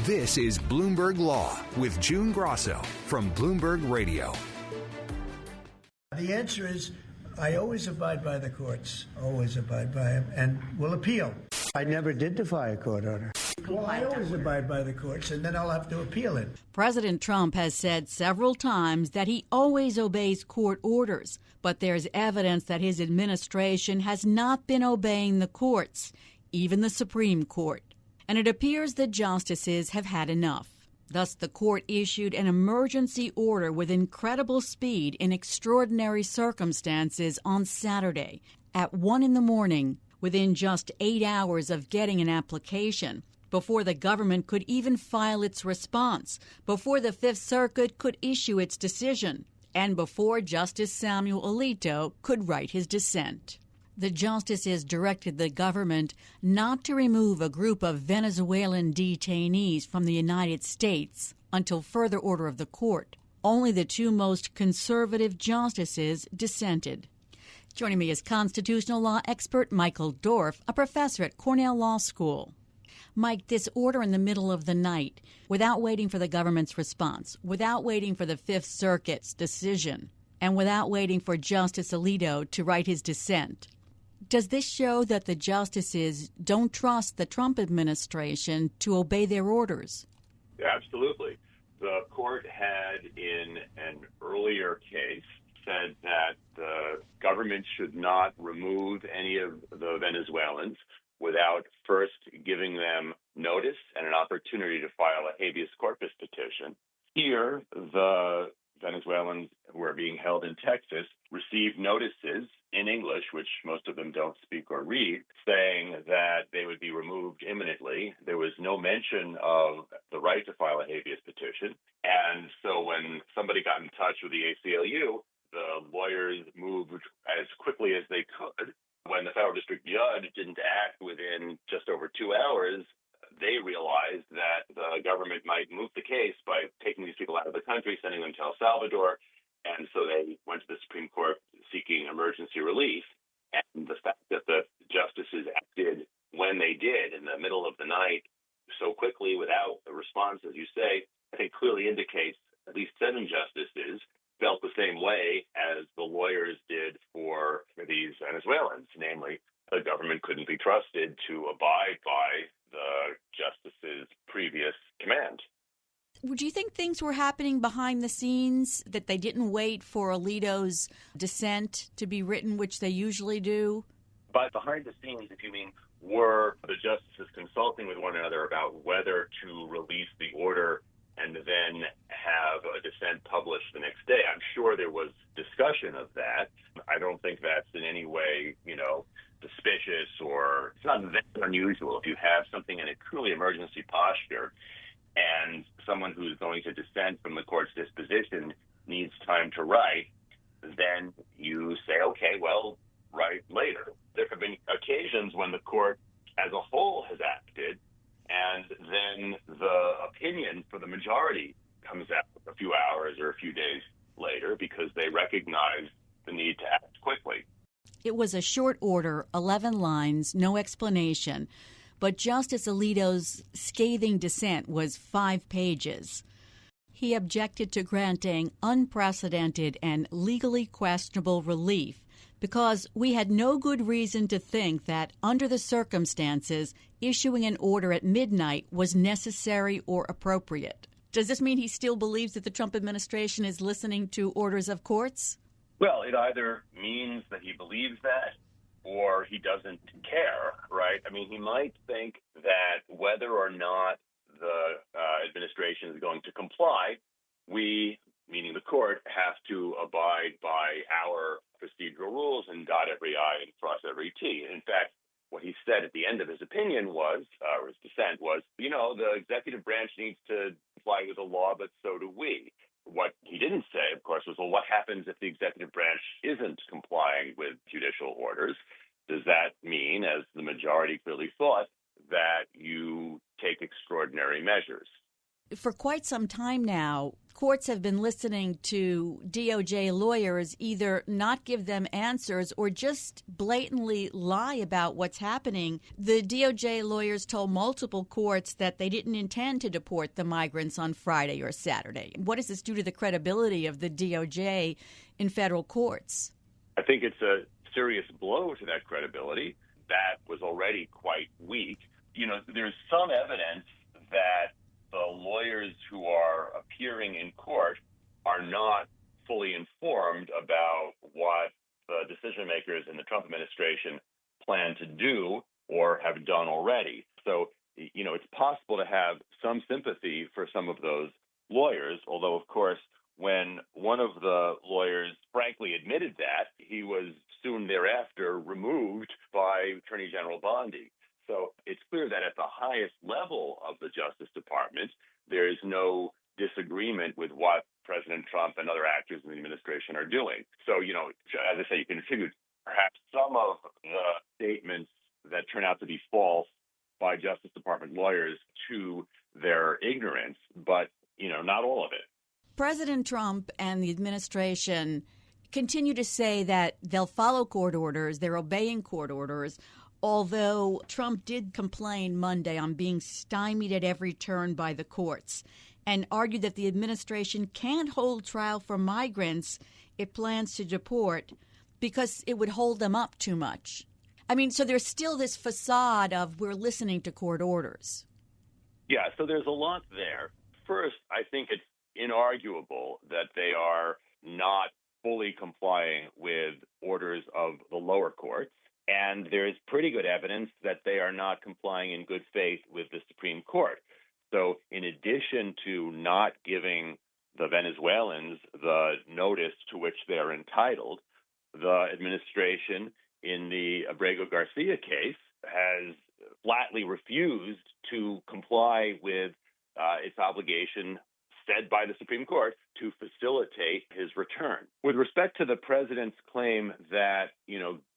This is Bloomberg Law with June Grasso from Bloomberg Radio. The answer is I always abide by the courts, always abide by them, and will appeal. I never did defy a court order. Well, I always abide by the courts, and then I'll have to appeal it. President Trump has said several times that he always obeys court orders, but there's evidence that his administration has not been obeying the courts, even the Supreme Court. And it appears that justices have had enough. Thus, the court issued an emergency order with incredible speed in extraordinary circumstances on Saturday at 1 a.m, within just 8 hours of getting an application, before the government could even file its response, before the Fifth Circuit could issue its decision, and before Justice Samuel Alito could write his dissent. The justices directed the government not to remove a group of Venezuelan detainees from the United States until further order of the court. Only the two most conservative justices dissented. Joining me is constitutional law expert Michael Dorf, a professor at Cornell Law School. Mike, this order in the middle of the night, without waiting for the government's response, without waiting for the Fifth Circuit's decision, and without waiting for Justice Alito to write his dissent, does this show that the justices don't trust the Trump administration to obey their orders? Absolutely. The court had, in an earlier case, said that the government should not remove any of the Venezuelans without first giving them notice and an opportunity to file a habeas corpus petition. Here, the Venezuelans who are being held in Texas received notices in English, which most of them don't speak or read, saying that they would be removed imminently. There was no mention of the right to file a habeas petition. And so when somebody got in touch with the ACLU, the lawyers moved as quickly as they could. When the federal district judge didn't act within just over 2 hours, they realized that the government might move the case by taking these people out of the country, sending them to El Salvador. And so they went to the Supreme Court seeking emergency relief. And the fact that the justices acted when they did in the middle of the night so quickly without a response, as you say, I think clearly indicates at least 7 justices felt the same way as the lawyers did for these Venezuelans, namely the government couldn't be trusted to abide by the justice's previous command. Do you think things were happening behind the scenes, that they didn't wait for Alito's dissent to be written, which they usually do? By behind the scenes, if you mean, were the justices consulting with one another about whether to release the order and then have a dissent published the next day? I'm sure there was discussion of that. I don't think that's in any way, suspicious, or it's not that unusual if you have something in a truly emergency posture and someone who's going to dissent from the court's disposition needs time to write, then you say, okay, well, write later. There have been occasions when the court as a whole has acted, and then the opinion for the majority comes out a few hours or a few days later because they recognize the need to act quickly. It was a short order, 11 lines, no explanation. But Justice Alito's scathing dissent was 5 pages. He objected to granting unprecedented and legally questionable relief because we had no good reason to think that, under the circumstances, issuing an order at midnight was necessary or appropriate. Does this mean he still believes that the Trump administration is listening to orders of courts? Well, it either means that he believes that or he doesn't care, right? I mean, he might think that whether or not the administration is going to comply, we, meaning the court, have to abide by our procedural rules and dot every I and cross every T. In fact, what he said at the end of his opinion was, or his dissent was, the executive branch needs to comply with the law, but so do we. What he didn't say, of course, was, well, what happens if the executive branch isn't complying with judicial orders? Does that mean, as the majority clearly thought, that you take extraordinary measures? For quite some time now, courts have been listening to DOJ lawyers either not give them answers or just blatantly lie about what's happening. The DOJ lawyers told multiple courts that they didn't intend to deport the migrants on Friday or Saturday. What does this do to the credibility of the DOJ in federal courts? I think it's a serious blow to that credibility. That was already quite weak. There's some evidence that the lawyers who are appearing in court are not fully informed about what the decision makers in the Trump administration plan to do or have done already. So, it's possible to have some sympathy for some of those lawyers, although, of course, when one of the lawyers frankly admitted that, he was soon thereafter removed by Attorney General Bondi. So it's clear that at the highest level of the Justice Department, there is no disagreement with what President Trump and other actors in the administration are doing. So, as I say, you can attribute perhaps some of the statements that turn out to be false by Justice Department lawyers to their ignorance, but, not all of it. President Trump and the administration continue to say that they'll follow court orders, they're obeying court orders, although Trump did complain Monday on being stymied at every turn by the courts and argued that the administration can't hold trial for migrants it plans to deport because it would hold them up too much. So there's still this facade of we're listening to court orders. Yeah, so there's a lot there. First, I think it's inarguable that they are not fully complying with orders of the lower courts. And there is pretty good evidence that they are not complying in good faith with the Supreme Court. So in addition to not giving the Venezuelans the notice to which they are entitled, the administration in the Abrego Garcia case has flatly refused to comply with its obligation said by the Supreme Court to facilitate his return. With respect to the president's claim that,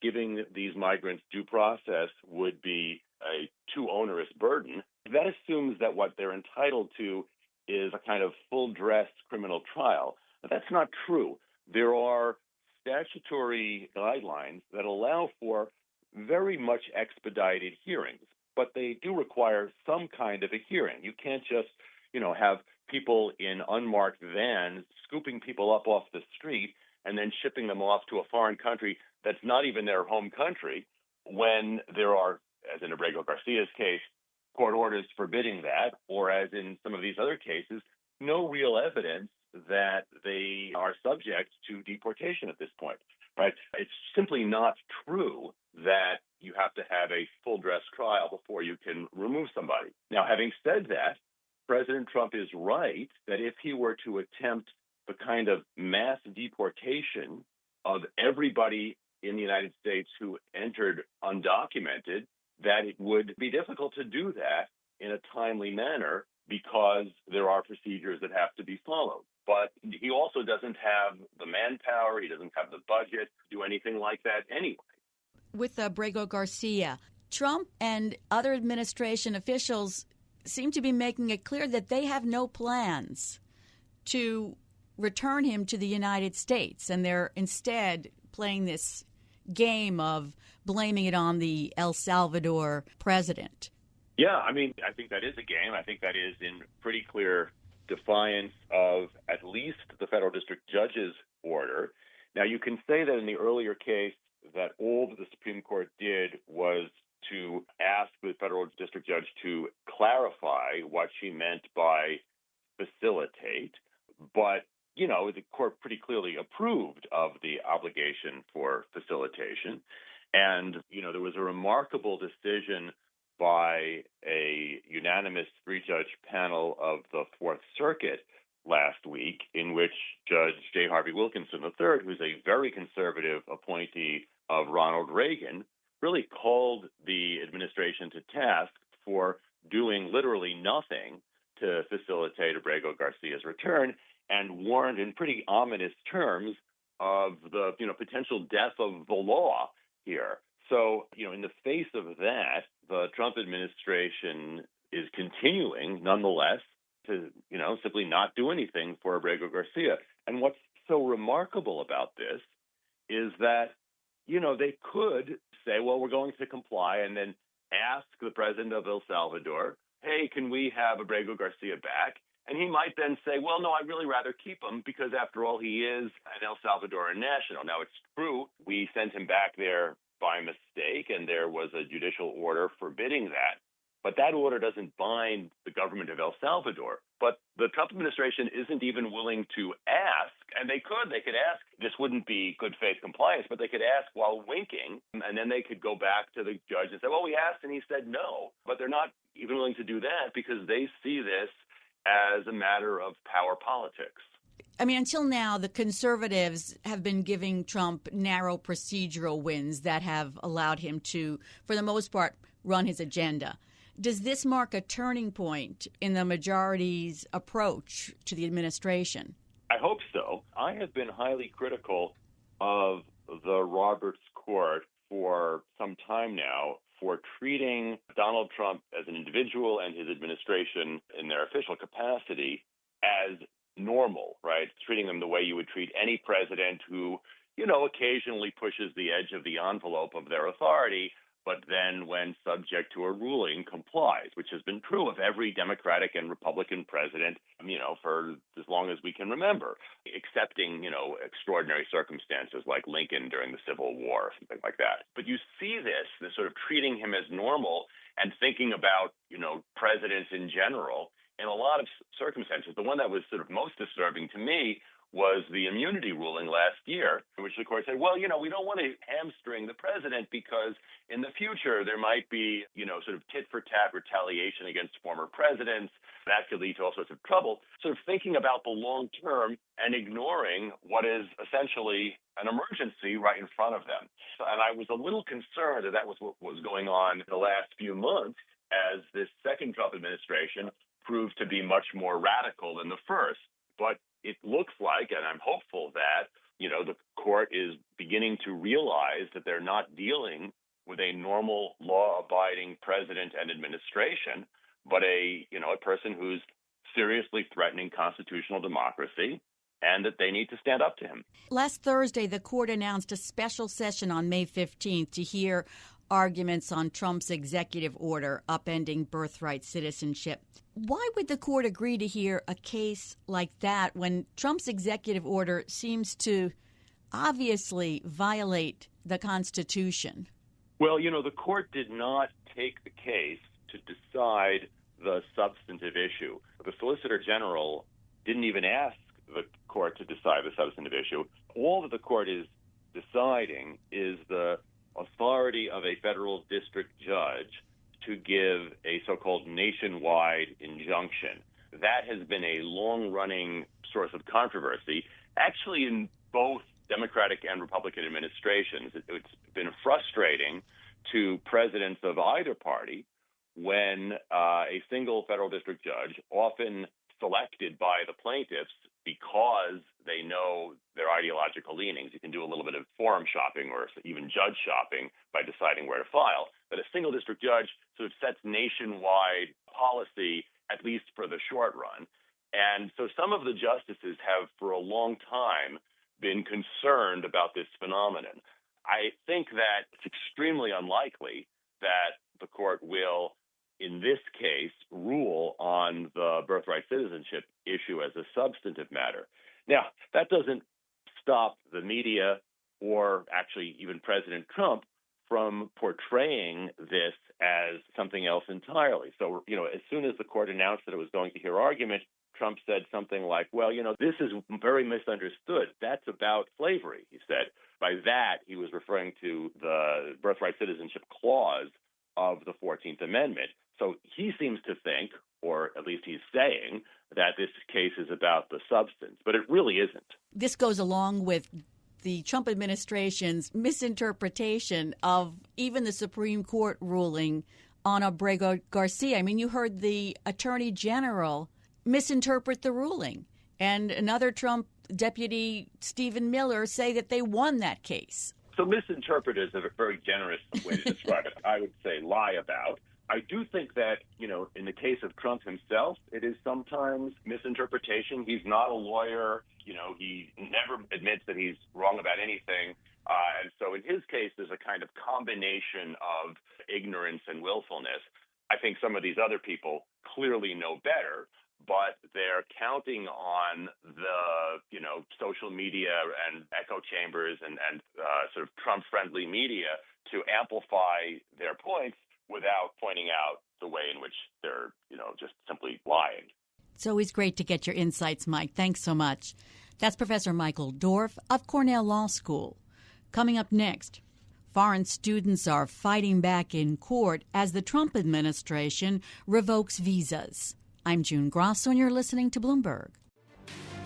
giving these migrants due process would be a too onerous burden, that assumes that what they're entitled to is a kind of full-dress criminal trial. But that's not true. There are statutory guidelines that allow for very much expedited hearings, but they do require some kind of a hearing. You can't just, have people in unmarked vans scooping people up off the street and then shipping them off to a foreign country that's not even their home country when there are, as in Abrego Garcia's case, court orders forbidding that, or as in some of these other cases, no real evidence that they are subject to deportation at this point, right? It's simply not true that you have to have a full-dress trial before you can remove somebody. Now, having said that, President Trump is right that if he were to attempt the kind of mass deportation of everybody in the United States who entered undocumented, that it would be difficult to do that in a timely manner because there are procedures that have to be followed. But he also doesn't have the manpower, he doesn't have the budget to do anything like that anyway. With Abrego Garcia, Trump and other administration officials seem to be making it clear that they have no plans to return him to the United States, and they're instead playing this game of blaming it on the El Salvador president. Yeah, I think that is a game. I think that is in pretty clear defiance of at least the federal district judge's order. Now, you can say that in the earlier case that all that the Supreme Court did was to ask the federal district judge to clarify what she meant by facilitate. But, the court pretty clearly approved of the obligation for facilitation. And, there was a remarkable decision by a unanimous three-judge panel of the Fourth Circuit last week in which Judge J. Harvey Wilkinson III, who's a very conservative appointee of Ronald Reagan, really called the administration to task for doing literally nothing to facilitate Abrego Garcia's return and warned in pretty ominous terms of the potential death of the law here. So, in the face of that, the Trump administration is continuing, nonetheless, to, simply not do anything for Abrego Garcia. And what's so remarkable about this is that, they could say, well, we're going to comply, and then ask the president of El Salvador, hey, can we have Abrego Garcia back? And he might then say, well, no, I'd really rather keep him because, after all, he is an El Salvadoran national. Now, it's true, we sent him back there by mistake, and there was a judicial order forbidding that. But that order doesn't bind the government of El Salvador. But the Trump administration isn't even willing to ask, and they could ask. This wouldn't be good faith compliance, but they could ask while winking, and then they could go back to the judge and say, well, we asked and he said no. But they're not even willing to do that because they see this as a matter of power politics. I mean, until now, the conservatives have been giving Trump narrow procedural wins that have allowed him to, for the most part, run his agenda. Does this mark a turning point in the majority's approach to the administration? I hope so. I have been highly critical of the Roberts Court for some time now for treating Donald Trump as an individual and his administration in their official capacity as normal, right? Treating them the way you would treat any president who, occasionally pushes the edge of the envelope of their authority, but then, when subject to a ruling, complies, which has been true of every Democratic and Republican president, for as long as we can remember, excepting, extraordinary circumstances like Lincoln during the Civil War, something like that. But you see this sort of treating him as normal and thinking about, presidents in general in a lot of circumstances. The one that was sort of most disturbing to me was the immunity ruling last year, in which the court said, well, we don't want to hamstring the president because in the future there might be, sort of tit-for-tat retaliation against former presidents. That could lead to all sorts of trouble. Sort of thinking about the long term and ignoring what is essentially an emergency right in front of them. And I was a little concerned that was what was going on in the last few months as this second Trump administration proved to be much more radical than the first. But it looks like, and I'm hopeful that, the court is beginning to realize that they're not dealing with a normal law-abiding president and administration, but a person who's seriously threatening constitutional democracy, and that they need to stand up to him. Last Thursday, the court announced a special session on May 15th to hear arguments on Trump's executive order upending birthright citizenship. Why would the court agree to hear a case like that when Trump's executive order seems to obviously violate the Constitution? Well, the court did not take the case to decide the substantive issue. The Solicitor General didn't even ask the court to decide the substantive issue. All that the court is deciding is the authority of a federal district judge to give a so-called nationwide injunction. That has been a long-running source of controversy, actually in both Democratic and Republican administrations. It's been frustrating to presidents of either party when a single federal district judge, often selected by the plaintiffs because they know their ideological leanings. You can do a little bit of forum shopping or even judge shopping by deciding where to file. But a single district judge sort of sets nationwide policy, at least for the short run. And so some of the justices have for a long time been concerned about this phenomenon. I think that it's extremely unlikely that the court will, in this case, rule on the birthright citizenship issue as a substantive matter. Now, that doesn't stop the media or actually even President Trump from portraying this as something else entirely. So, as soon as the court announced that it was going to hear argument, Trump said something like, well, this is very misunderstood. That's about slavery, he said. By that, he was referring to the birthright citizenship clause of the 14th Amendment. So he seems to think, or at least he's saying, that this case is about the substance, but it really isn't. This goes along with the Trump administration's misinterpretation of even the Supreme Court ruling on Abrego Garcia. I mean, you heard the Attorney General misinterpret the ruling, and another Trump deputy, Stephen Miller, say that they won that case. So misinterpret is a very generous way to describe it. I would say lie about. I do think that, in the case of Trump himself, it is sometimes misinterpretation. He's not a lawyer. He never admits that he's wrong about anything. And so in his case, there's a kind of combination of ignorance and willfulness. I think some of these other people clearly know better, but they're counting on the, social media and echo chambers and sort of Trump-friendly media to amplify their points without pointing out the way in which they're, just simply lying. It's always great to get your insights, Mike. Thanks so much. That's Professor Michael Dorf of Cornell Law School. Coming up next, foreign students are fighting back in court as the Trump administration revokes visas. I'm June Grasso, and you're listening to Bloomberg.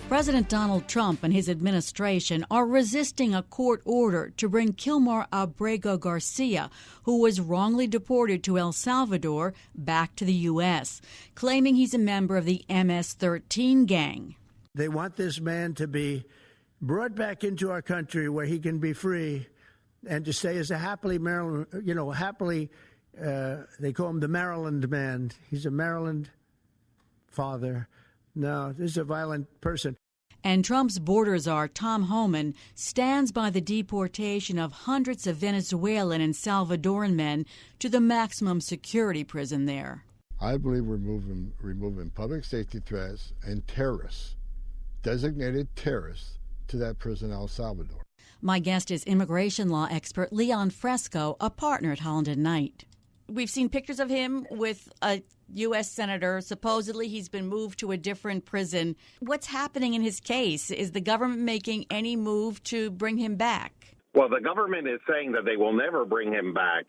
President Donald Trump and his administration are resisting a court order to bring Kilmar Abrego Garcia, who was wrongly deported to El Salvador, back to the U.S., claiming he's a member of the MS-13 gang. They want this man to be brought back into our country where he can be free and to stay as a happily Maryland, they call him the Maryland man. He's a Maryland father. No, this is a violent person. And Trump's border czar, Tom Homan, stands by the deportation of hundreds of Venezuelan and Salvadoran men to the maximum security prison there. I believe removing public safety threats and terrorists, designated terrorists, to that prison, El Salvador. My guest is immigration law expert Leon Fresco, a partner at Holland Knight. We've seen pictures of him with a U.S. senator. Supposedly he's been moved to a different prison. What's happening in his case? Is the government making any move to bring him back? Well, the government is saying that they will never bring him back.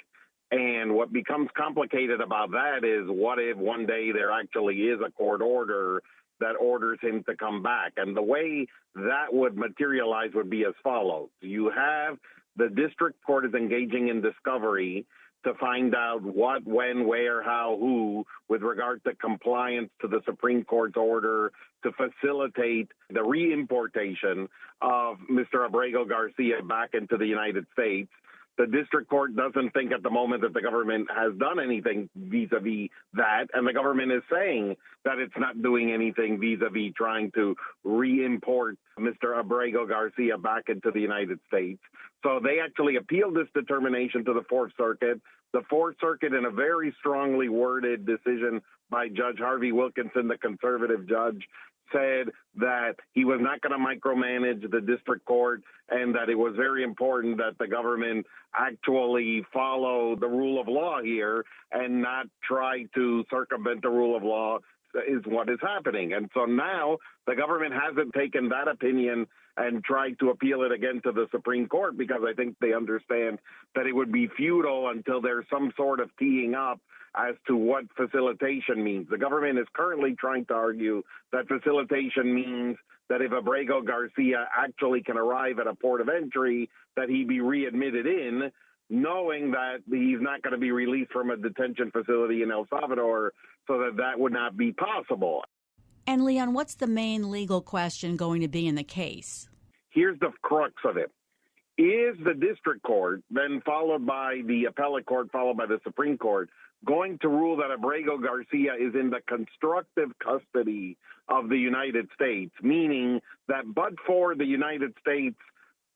And what becomes complicated about that is, what if one day there actually is a court order that orders him to come back? And the way that would materialize would be as follows. You have the district court is engaging in discovery to find out what, when, where, how, who, with regard to compliance to the Supreme Court's order to facilitate the reimportation of Mr. Abrego Garcia back into the United States. The district court doesn't think at the moment that the government has done anything vis-a-vis that, and the government is saying that it's not doing anything vis-a-vis trying to re-import Mr. Abrego Garcia back into the United States. So they actually appealed this determination to the Fourth Circuit. The Fourth Circuit, in a very strongly worded decision by Judge Harvey Wilkinson, the conservative judge, said that he was not going to micromanage the district court and that it was very important that the government actually follow the rule of law here and not try to circumvent the rule of law is what is happening. And so now the government hasn't taken that opinion and tried to appeal it again to the Supreme Court because I think they understand that it would be futile until there's some sort of teeing up as to what facilitation means. The government is currently trying to argue that facilitation means that if Abrego Garcia actually can arrive at a port of entry, that he be readmitted in, knowing that he's not going to be released from a detention facility in El Salvador, so that would not be possible. And, Leon, what's the main legal question going to be in the case? Here's the crux of it. Is the district court, then followed by the appellate court, followed by the Supreme Court, going to rule that Abrego Garcia is in the constructive custody of the United States, meaning that but for the United States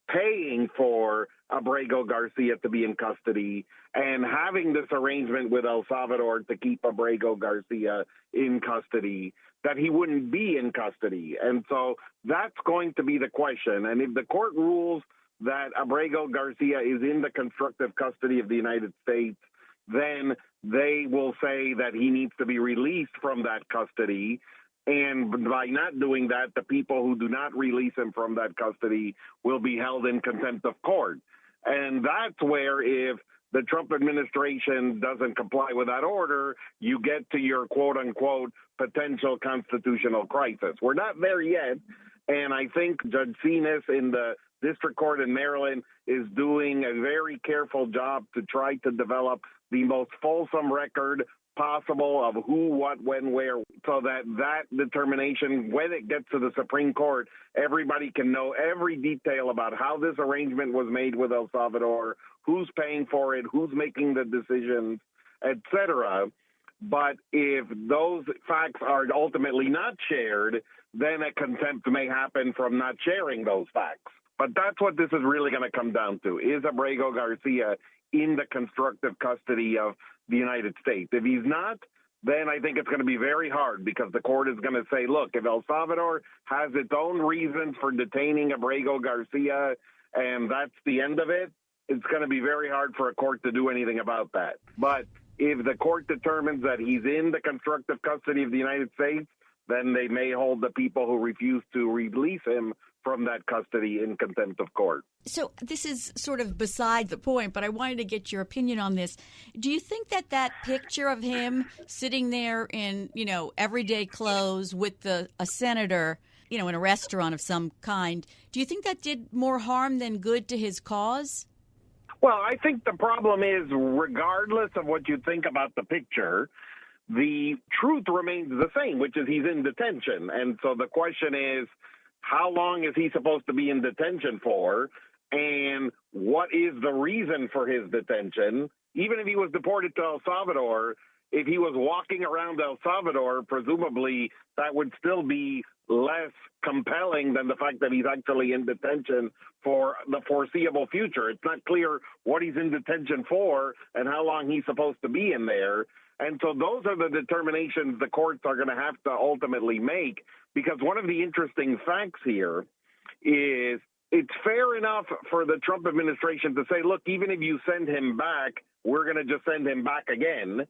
paying for Abrego Garcia to be in custody and having this arrangement with El Salvador to keep Abrego Garcia in custody, that he wouldn't be in custody. And so that's going to be the question. And if the court rules that Abrego Garcia is in the constructive custody of the United States, then they will say that he needs to be released from that custody. And by not doing that, the people who do not release him from that custody will be held in contempt of court. And that's where, if the Trump administration doesn't comply with that order, you get to your quote-unquote potential constitutional crisis. We're not there yet, and I think Judge Sinas in the district court in Maryland is doing a very careful job to try to develop the most fulsome record possible of who, what, when, where, so that that determination, when it gets to the Supreme Court, everybody can know every detail about how this arrangement was made with El Salvador, who's paying for it, who's making the decisions, etc. But if those facts are ultimately not shared, then a contempt may happen from not sharing those facts. But that's what this is really going to come down to. Is Abrego Garcia in the constructive custody of the United States? If he's not, then I think it's going to be very hard, because the court is going to say, look, if El Salvador has its own reasons for detaining Abrego Garcia and that's the end of it, it's going to be very hard for a court to do anything about that. But if the court determines that he's in the constructive custody of the United States, then they may hold the people who refuse to release him from that custody in contempt of court. So this is sort of beside the point, but I wanted to get your opinion on this. Do you think that that picture of him sitting there in, everyday clothes with a senator, in a restaurant of some kind, do you think that did more harm than good to his cause? Well, I think the problem is, regardless of what you think about the picture, the truth remains the same, which is he's in detention. And so the question is, how long is he supposed to be in detention for? And what is the reason for his detention? Even if he was deported to El Salvador, if he was walking around El Salvador, presumably that would still be less compelling than the fact that he's actually in detention for the foreseeable future. It's not clear what he's in detention for and how long he's supposed to be in there. And so those are the determinations the courts are going to have to ultimately make, because one of the interesting facts here is it's fair enough for the Trump administration to say, look, even if you send him back, we're going to just send him back again,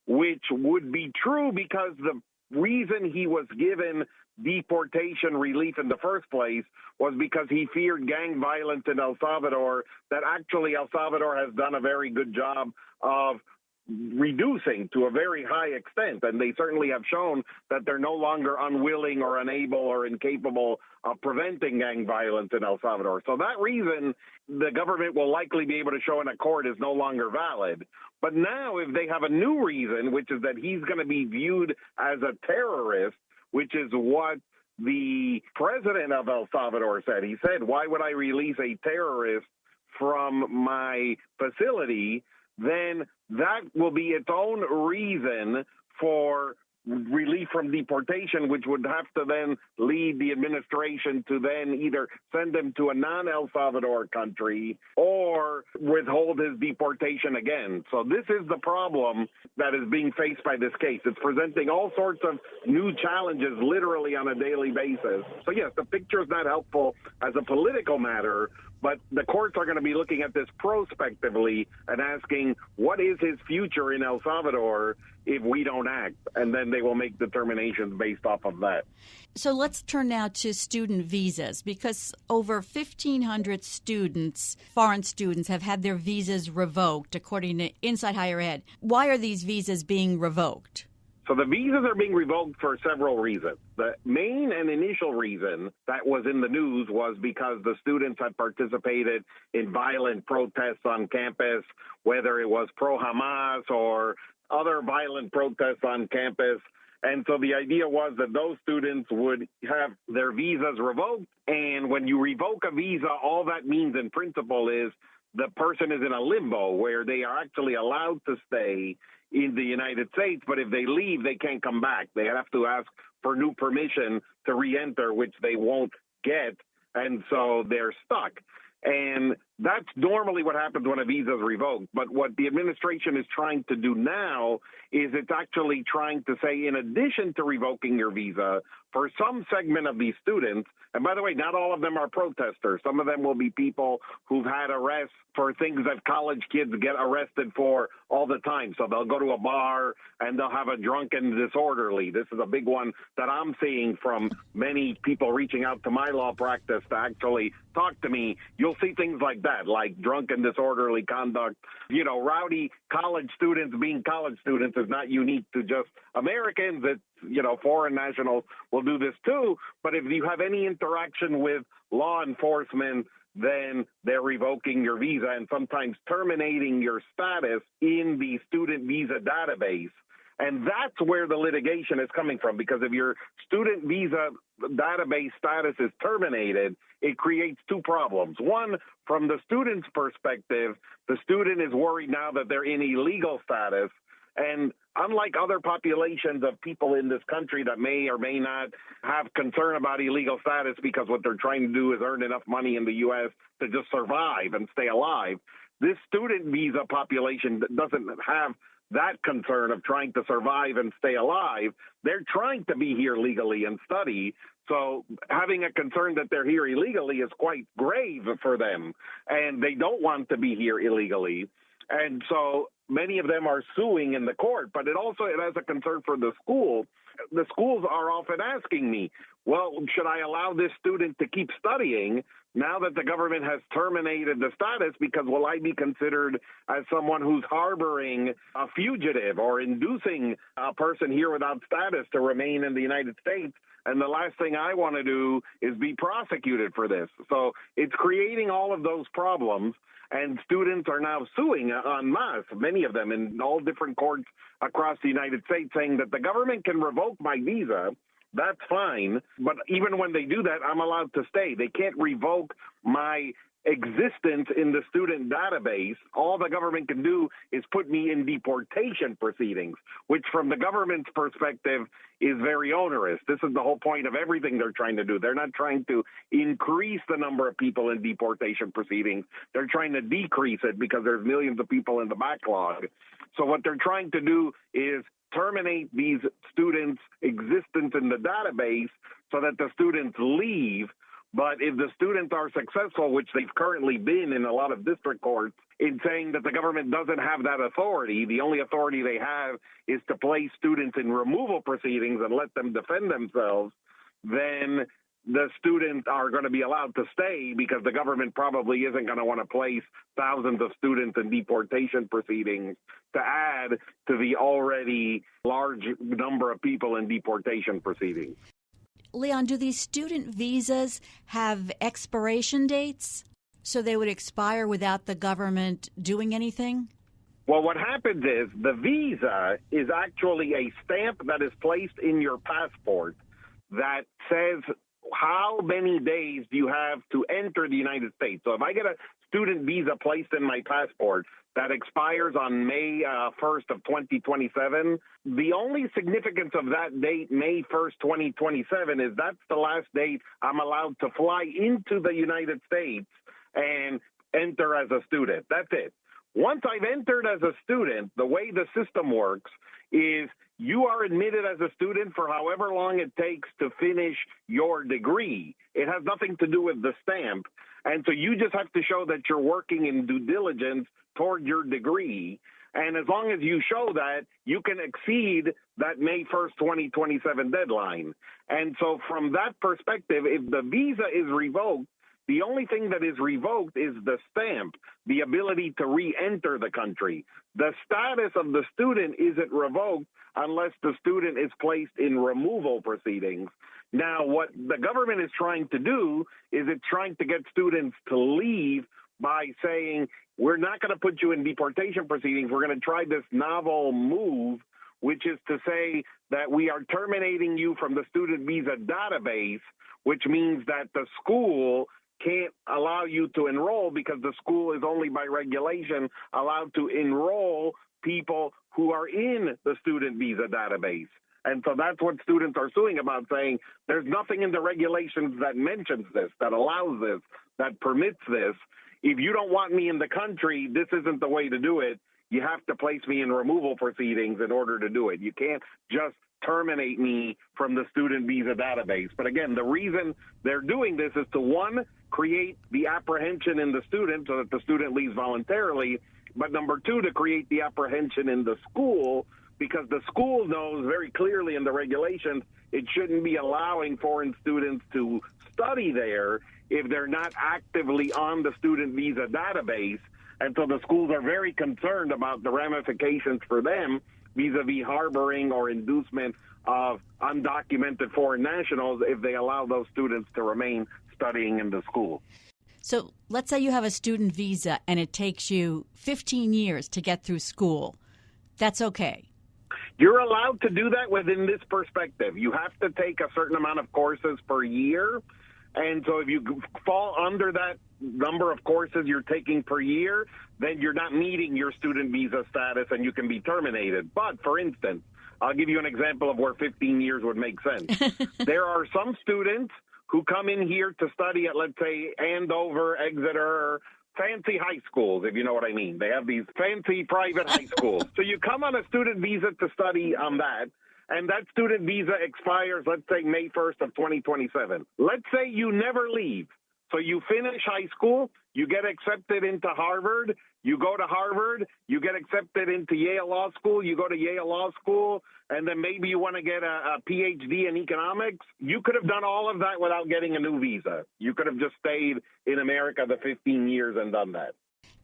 which would be true because the reason he was given deportation relief in the first place was because he feared gang violence in El Salvador, that actually El Salvador has done a very good job of reducing to a very high extent. And they certainly have shown that they're no longer unwilling or unable or incapable of preventing gang violence in El Salvador. So that reason the government will likely be able to show in a court is no longer valid. But now if they have a new reason, which is that he's going to be viewed as a terrorist, which is what the president of El Salvador said. He said, why would I release a terrorist from my facility? Then that will be its own reason for relief from deportation, which would have to then lead the administration to then either send him to a non-El Salvador country or withhold his deportation again. So this is the problem that is being faced by this case. It's presenting all sorts of new challenges literally on a daily basis. So yes, the picture is not helpful as a political matter, but the courts are going to be looking at this prospectively and asking, what is his future in El Salvador if we don't act? And then they will make determinations based off of that. So let's turn now to student visas, because over 1,500 students, foreign students, have had their visas revoked, according to Inside Higher Ed. Why are these visas being revoked? So the visas are being revoked for several reasons. The main and initial reason that was in the news was because the students had participated in violent protests on campus, whether it was pro-Hamas or other violent protests on campus. And so the idea was that those students would have their visas revoked. And when you revoke a visa, all that means in principle is the person is in a limbo where they are actually allowed to stay in the United States, but if they leave, they can't come back. They have to ask for new permission to re-enter, which they won't get, and so they're stuck. And that's normally what happens when a visa is revoked. But what the administration is trying to do now is it's actually trying to say, in addition to revoking your visa, for some segment of these students, and by the way, not all of them are protesters. Some of them will be people who've had arrests for things that college kids get arrested for all the time. So they'll go to a bar and they'll have a drunken disorderly. This is a big one that I'm seeing from many people reaching out to my law practice to actually talk to me. You'll see things like that, like drunken disorderly conduct. You know, rowdy college students being college students is not unique to just Americans. It's, you know, foreign nationals will do this too. But if you have any interaction with law enforcement, then they're revoking your visa and sometimes terminating your status in the student visa database. And that's where the litigation is coming from, because if your student visa database status is terminated, it creates two problems. One, from the student's perspective, the student is worried now that they're in illegal status, And unlike other populations of people in this country that may or may not have concern about illegal status because what they're trying to do is earn enough money in the U.S. to just survive and stay alive, this student visa population doesn't have that concern of trying to survive and stay alive. They're trying to be here legally and study. So having a concern that they're here illegally is quite grave for them, and they don't want to be here illegally. And so many of them are suing in the court, but it has a concern for the school. The schools are often asking me, well, should I allow this student to keep studying now that the government has terminated the status, because will I be considered as someone who's harboring a fugitive or inducing a person here without status to remain in the United States? And the last thing I want to do is be prosecuted for this. So it's creating all of those problems, and students are now suing en masse, many of them in all different courts across the United States, saying that the government can revoke my visa. That's fine. But even when they do that, I'm allowed to stay. They can't revoke my existence in the student database. All the government can do is put me in deportation proceedings, which from the government's perspective is very onerous. This is the whole point of everything they're trying to do. They're not trying to increase the number of people in deportation proceedings. They're trying to decrease it because there's millions of people in the backlog. So what they're trying to do is terminate these students' existence in the database so that the students leave. But if the students are successful, which they've currently been in a lot of district courts, in saying that the government doesn't have that authority, the only authority they have is to place students in removal proceedings and let them defend themselves, then the students are going to be allowed to stay because the government probably isn't going to want to place thousands of students in deportation proceedings to add to the already large number of people in deportation proceedings. Leon, do these student visas have expiration dates so they would expire without the government doing anything? Well, what happens is the visa is actually a stamp that is placed in your passport that says how many days do you have to enter the United States. So if I get a student visa placed in my passport that expires on May 1st of 2027, the only significance of that date, May 1st, 2027, is that's the last date I'm allowed to fly into the United States and enter as a student. That's it. Once I've entered as a student, the way the system works is you are admitted as a student for however long it takes to finish your degree. It has nothing to do with the stamp. And so you just have to show that you're working in due diligence toward your degree. And as long as you show that, you can exceed that May 1st, 2027 deadline. And so from that perspective, if the visa is revoked, the only thing that is revoked is the stamp, the ability to re-enter the country. The status of the student isn't revoked unless the student is placed in removal proceedings. Now, what the government is trying to do is it's trying to get students to leave by saying, we're not going to put you in deportation proceedings. We're going to try this novel move, which is to say that we are terminating you from the student visa database, which means that the school can't allow you to enroll because the school is only by regulation allowed to enroll people who are in the student visa database. And so that's what students are suing about, saying there's nothing in the regulations that mentions this, that allows this, that permits this. If you don't want me in the country, this isn't the way to do it. You have to place me in removal proceedings in order to do it. You can't just terminate me from the student visa database. But again, the reason they're doing this is to, one, create the apprehension in the student so that the student leaves voluntarily, but number two, to create the apprehension in the school, because the school knows very clearly in the regulations it shouldn't be allowing foreign students to study there if they're not actively on the student visa database. And so the schools are very concerned about the ramifications for them vis-a-vis harboring or inducement of undocumented foreign nationals if they allow those students to remain studying in the school. So let's say you have a student visa and it takes you 15 years to get through school. That's okay. You're allowed to do that within this perspective. You have to take a certain amount of courses per year. And so if you fall under that number of courses you're taking per year, then you're not meeting your student visa status and you can be terminated. But, for instance, I'll give you an example of where 15 years would make sense. There are some students who come in here to study at, let's say, Andover, Exeter, fancy high schools, if you know what I mean. They have these fancy private high schools. So you come on a student visa to study on that, and that student visa expires, let's say, May 1st of 2027. Let's say you never leave. So you finish high school, you get accepted into Harvard, you go to Harvard, you get accepted into Yale Law School, you go to Yale Law School, and then maybe you want to get a PhD in economics. You could have done all of that without getting a new visa. You could have just stayed in America the 15 years and done that.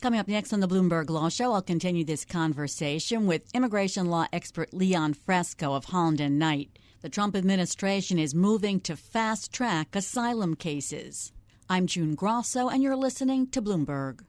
Coming up next on the Bloomberg Law Show, I'll continue this conversation with immigration law expert Leon Fresco of Holland Knight. The Trump administration is moving to fast-track asylum cases. I'm June Grasso, and you're listening to Bloomberg.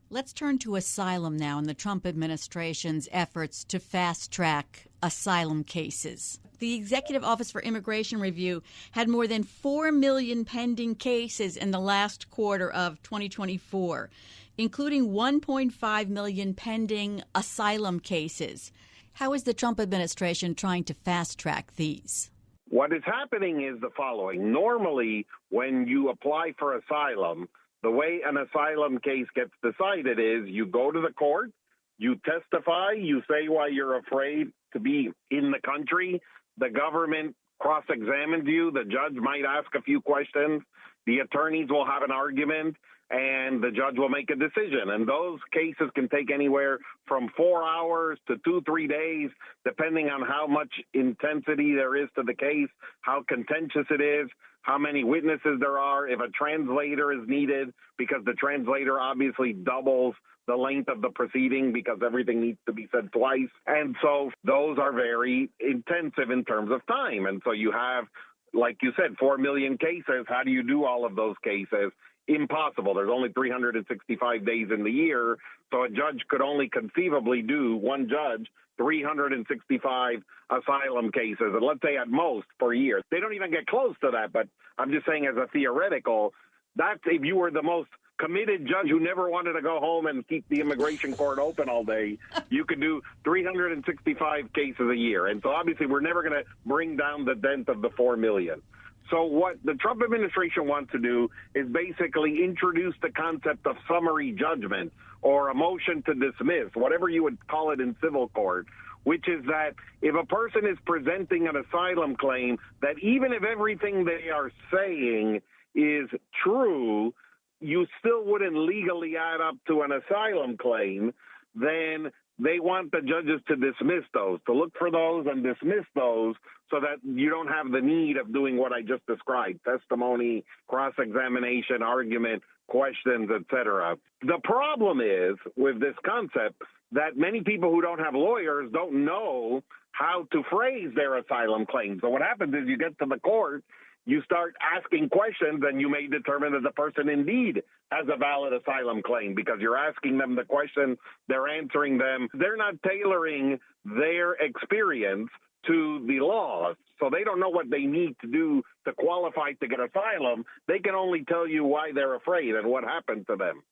Let's turn to asylum now and the Trump administration's efforts to fast-track asylum cases. The Executive Office for Immigration Review had more than 4 million pending cases in the last quarter of 2024, including 1.5 million pending asylum cases. How is the Trump administration trying to fast-track these? What is happening is the following. Normally, when you apply for asylum, the way an asylum case gets decided is you go to the court, you testify, you say why you're afraid to be in the country, the government cross-examines you, the judge might ask a few questions, the attorneys will have an argument, and the judge will make a decision. And those cases can take anywhere from 4 hours to 2-3 days, depending on how much intensity there is to the case, how contentious it is, how many witnesses there are, if a translator is needed, because the translator obviously doubles the length of the proceeding because everything needs to be said twice. And so those are very intensive in terms of time. And so you have, like you said, 4 million cases. How do you do all of those cases? Impossible. There's only 365 days in the year, so a judge could only conceivably do, one judge, 365 asylum cases, and let's say at most per year. They don't even get close to that, but I'm just saying as a theoretical, that's if you were the most committed judge who never wanted to go home and keep the immigration court open all day, you could do 365 cases a year. And so obviously we're never going to bring down the dent of the 4 million. So what the Trump administration wants to do is basically introduce the concept of summary judgment or a motion to dismiss, whatever you would call it in civil court, which is that if a person is presenting an asylum claim, that even if everything they are saying is true, you still wouldn't legally add up to an asylum claim, then they want the judges to dismiss those, to look for those and dismiss those so that you don't have the need of doing what I just described, testimony, cross-examination, argument, questions, etc. The problem is with this concept that many people who don't have lawyers don't know how to phrase their asylum claim. So what happens is you get to the court, you start asking questions, and you may determine that the person indeed has a valid asylum claim because you're asking them the question, they're answering them. They're not tailoring their experience to the laws, so they don't know what they need to do to qualify to get asylum. They can only tell you why they're afraid and what happened to them.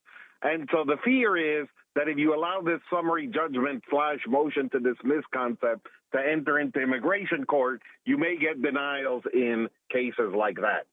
And so the fear is that if you allow this summary judgment / motion to dismiss concept to enter into immigration court, you may get denials in cases like that.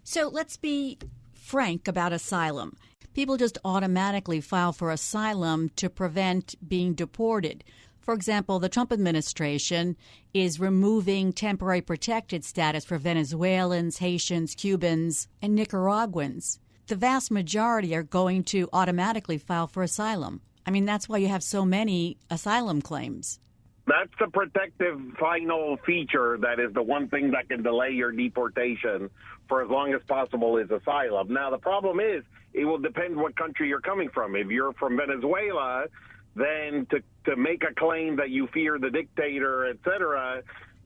So let's be frank about asylum. People just automatically file for asylum to prevent being deported. For example, the Trump administration is removing temporary protected status for Venezuelans, Haitians, Cubans, and Nicaraguans. The vast majority are going to automatically file for asylum. I mean, that's why you have so many asylum claims. That's the protective final feature that is the one thing that can delay your deportation for as long as possible is asylum. Now, the problem is it will depend what country you're coming from. If you're from Venezuela, then to make a claim that you fear the dictator, et cetera,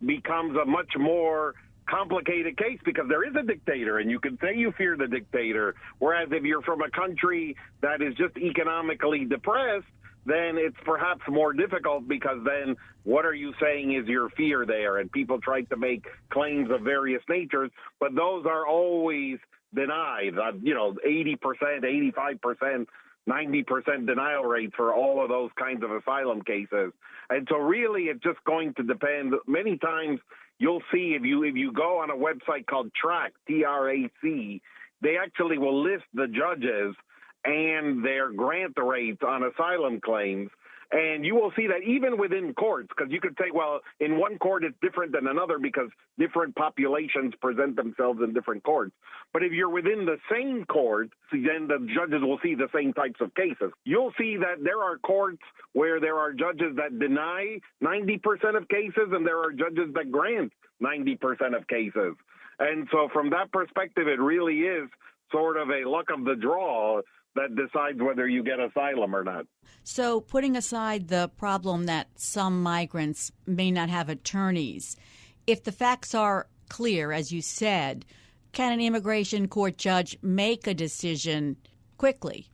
becomes a much more complicated case because there is a dictator and you can say you fear the dictator. Whereas if you're from a country that is just economically depressed, then it's perhaps more difficult because then what are you saying is your fear there? And people try to make claims of various natures, but those are always denied, 80%, 85%, 90% denial rates for all of those kinds of asylum cases. And so really it's just going to depend. Many times you'll see if you go on a website called TRAC, TRAC, they actually will list the judges and their grant rates on asylum claims. And you will see that even within courts, because you could say, well, in one court it's different than another because different populations present themselves in different courts. But if you're within the same court, then the judges will see the same types of cases. You'll see that there are courts where there are judges that deny 90% of cases and there are judges that grant 90% of cases. And so from that perspective, it really is sort of a luck of the draw that decides whether you get asylum or not. So putting aside the problem that some migrants may not have attorneys, if the facts are clear, as you said, can an immigration court judge make a decision quickly?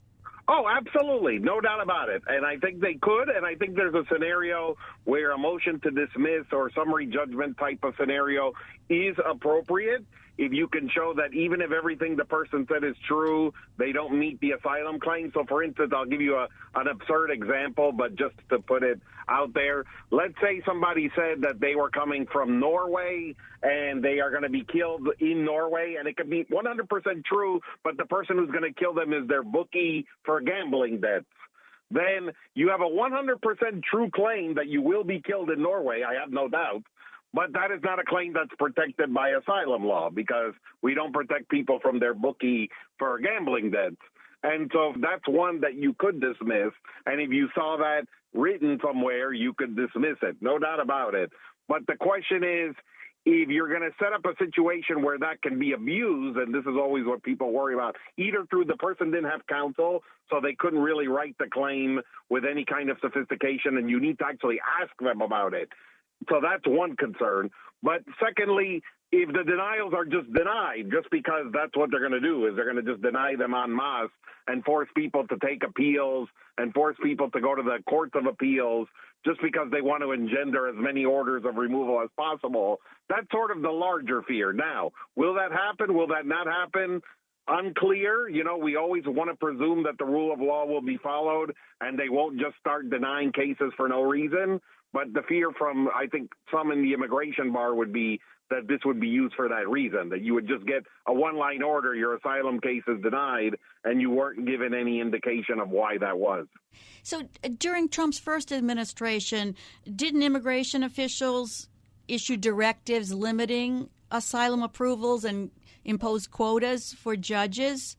Oh, absolutely. No doubt about it. And I think they could. And I think there's a scenario where a motion to dismiss or summary judgment type of scenario is appropriate if you can show that even if everything the person said is true, they don't meet the asylum claim. So, for instance, I'll give you an absurd example, but just to put it out there, let's say somebody said that they were coming from Norway and they are going to be killed in Norway, and it could be 100% true, but the person who's going to kill them is their bookie for gambling debts. Then you have a 100% true claim that you will be killed in Norway, I have no doubt. But that is not a claim that's protected by asylum law because we don't protect people from their bookie for gambling debts. And so that's one that you could dismiss. And if you saw that written somewhere, you could dismiss it. No doubt about it. But the question is, if you're going to set up a situation where that can be abused, and this is always what people worry about, either through the person didn't have counsel, so they couldn't really write the claim with any kind of sophistication, and you need to actually ask them about it. So that's one concern. But secondly, if the denials are just denied, just because that's what they're going to do, is they're going to just deny them en masse and force people to take appeals and force people to go to the courts of appeals just because they want to engender as many orders of removal as possible, that's sort of the larger fear. Now, will that happen? Will that not happen? Unclear. We always want to presume that the rule of law will be followed and they won't just start denying cases for no reason. But the fear from, I think, some in the immigration bar would be that this would be used for that reason, that you would just get a one-line order, your asylum case is denied, and you weren't given any indication of why that was. So during Trump's first administration, didn't immigration officials issue directives limiting asylum approvals and impose quotas for judges?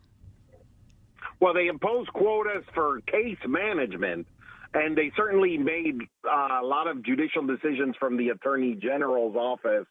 Well, they imposed quotas for case management. And they certainly made a lot of judicial decisions from the Attorney General's office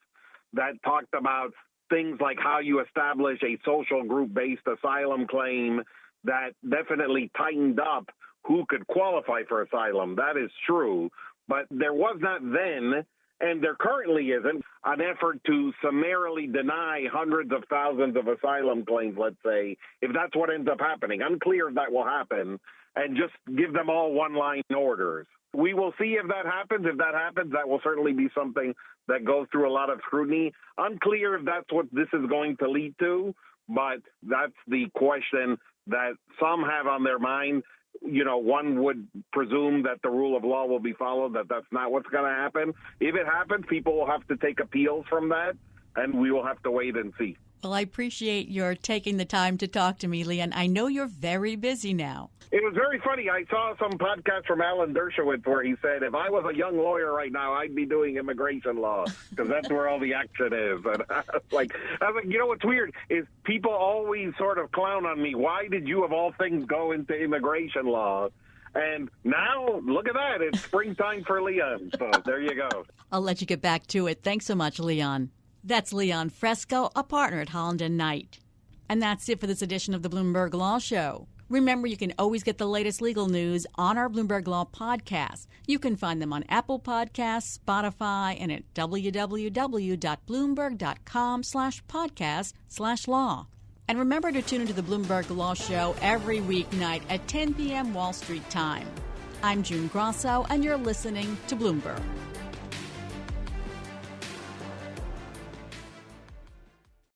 that talked about things like how you establish a social group-based asylum claim that definitely tightened up who could qualify for asylum. That is true. But there was not then, and there currently isn't, an effort to summarily deny hundreds of thousands of asylum claims, let's say, if that's what ends up happening. Unclear if that will happen. And just give them all one-line orders. We will see if that happens. If that happens, that will certainly be something that goes through a lot of scrutiny. Unclear if that's what this is going to lead to, but that's the question that some have on their mind. One would presume that the rule of law will be followed, that that's not what's going to happen. If it happens, people will have to take appeals from that, and we will have to wait and see. Well, I appreciate your taking the time to talk to me, Leon. I know you're very busy now. It was very funny. I saw some podcast from Alan Dershowitz where he said, if I was a young lawyer right now, I'd be doing immigration law because that's where all the action is. And I was like, what's weird is people always sort of clown on me. Why did you, of all things, go into immigration law? And now, look at that. It's springtime for Leon. So there you go. I'll let you get back to it. Thanks so much, Leon. That's Leon Fresco, a partner at Holland Knight. And that's it for this edition of the Bloomberg Law Show. Remember, you can always get the latest legal news on our Bloomberg Law podcast. You can find them on Apple Podcasts, Spotify, and at www.bloomberg.com/podcast/law. And remember to tune into the Bloomberg Law Show every weeknight at 10 p.m. Wall Street time. I'm June Grasso, and you're listening to Bloomberg.